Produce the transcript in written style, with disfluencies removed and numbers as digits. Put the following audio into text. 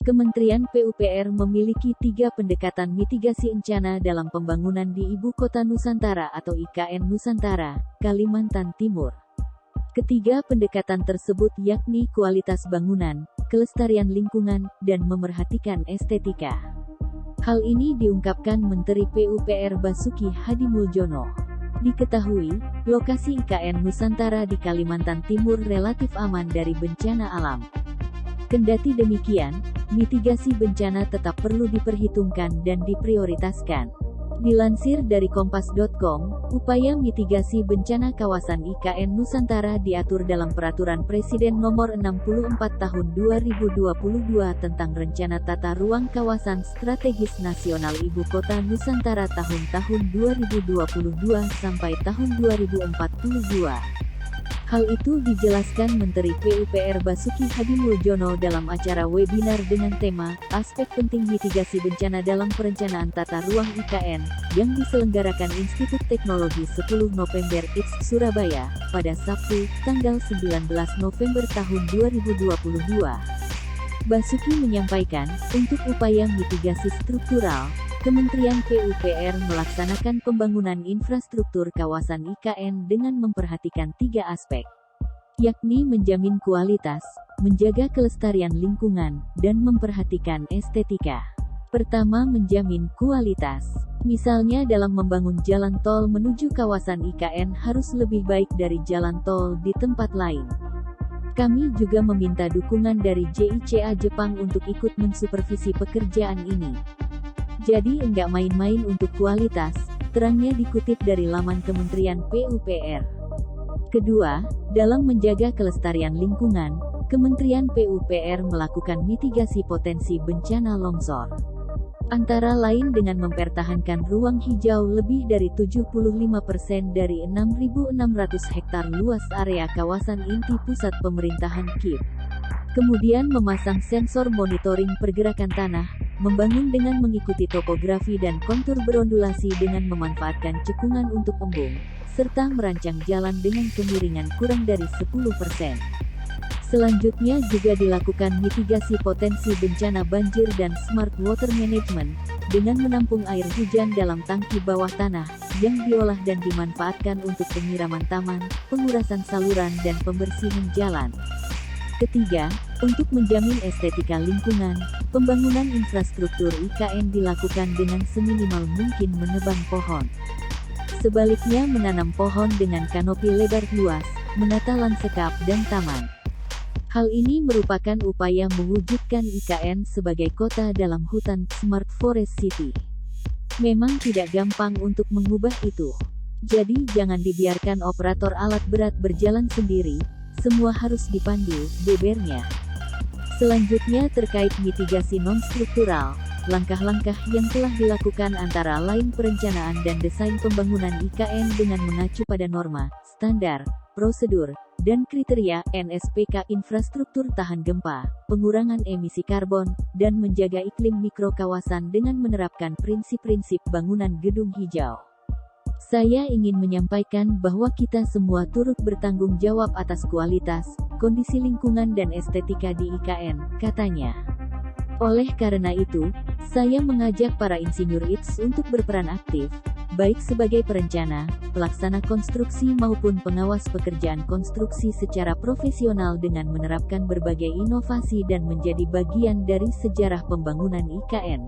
Kementerian PUPR memiliki 3 pendekatan mitigasi bencana dalam pembangunan di Ibu Kota Nusantara atau IKN Nusantara, Kalimantan Timur. Ketiga pendekatan tersebut yakni kualitas bangunan, kelestarian lingkungan, dan memerhatikan estetika. Hal ini diungkapkan Menteri PUPR Basuki Hadimuljono. Diketahui, lokasi IKN Nusantara di Kalimantan Timur relatif aman dari bencana alam. Kendati demikian, mitigasi bencana tetap perlu diperhitungkan dan diprioritaskan. Dilansir dari kompas.com, upaya mitigasi bencana kawasan IKN Nusantara diatur dalam Peraturan Presiden Nomor 64 Tahun 2022 tentang Rencana Tata Ruang Kawasan Strategis Nasional Ibu Kota Nusantara tahun-tahun 2022 sampai tahun 2042. Hal itu dijelaskan Menteri PUPR Basuki Hadimuljono dalam acara webinar dengan tema Aspek Penting Mitigasi Bencana dalam Perencanaan Tata Ruang IKN yang diselenggarakan Institut Teknologi 10 November ITS Surabaya pada Sabtu, tanggal 19 November tahun 2022. Basuki menyampaikan, untuk upaya mitigasi struktural, Kementerian PUPR melaksanakan pembangunan infrastruktur kawasan IKN dengan memperhatikan 3 aspek, yakni menjamin kualitas, menjaga kelestarian lingkungan, dan memperhatikan estetika. Pertama, menjamin kualitas. Misalnya dalam membangun jalan tol menuju kawasan IKN harus lebih baik dari jalan tol di tempat lain. Kami juga meminta dukungan dari JICA Jepang untuk ikut mensupervisi pekerjaan ini. Jadi enggak main-main untuk kualitas, terangnya dikutip dari laman Kementerian PUPR. Kedua, dalam menjaga kelestarian lingkungan, Kementerian PUPR melakukan mitigasi potensi bencana longsor. Antara lain dengan mempertahankan ruang hijau lebih dari 75% dari 6.600 hektar luas area kawasan inti pusat pemerintahan KIP. Kemudian memasang sensor monitoring pergerakan tanah, membangun dengan mengikuti topografi dan kontur berondulasi dengan memanfaatkan cekungan untuk embung, serta merancang jalan dengan kemiringan kurang dari 10%. Selanjutnya juga dilakukan mitigasi potensi bencana banjir dan smart water management, dengan menampung air hujan dalam tangki bawah tanah, yang diolah dan dimanfaatkan untuk penyiraman taman, pengurasan saluran dan pembersihan jalan. Ketiga, untuk menjamin estetika lingkungan, pembangunan infrastruktur IKN dilakukan dengan seminimal mungkin menebang pohon. Sebaliknya menanam pohon dengan kanopi lebar luas, menata lanskap dan taman. Hal ini merupakan upaya mewujudkan IKN sebagai kota dalam hutan Smart Forest City. Memang tidak gampang untuk mengubah itu. Jadi jangan dibiarkan operator alat berat berjalan sendiri, semua harus dipandu, bebernya. Selanjutnya terkait mitigasi non-struktural, langkah-langkah yang telah dilakukan antara lain perencanaan dan desain pembangunan IKN dengan mengacu pada norma, standar, prosedur, dan kriteria NSPK infrastruktur tahan gempa, pengurangan emisi karbon, dan menjaga iklim mikrokawasan dengan menerapkan prinsip-prinsip bangunan gedung hijau. Saya ingin menyampaikan bahwa kita semua turut bertanggung jawab atas kualitas, kondisi lingkungan dan estetika di IKN, katanya. Oleh karena itu, saya mengajak para insinyur ITS untuk berperan aktif, baik sebagai perencana, pelaksana konstruksi maupun pengawas pekerjaan konstruksi secara profesional dengan menerapkan berbagai inovasi dan menjadi bagian dari sejarah pembangunan IKN.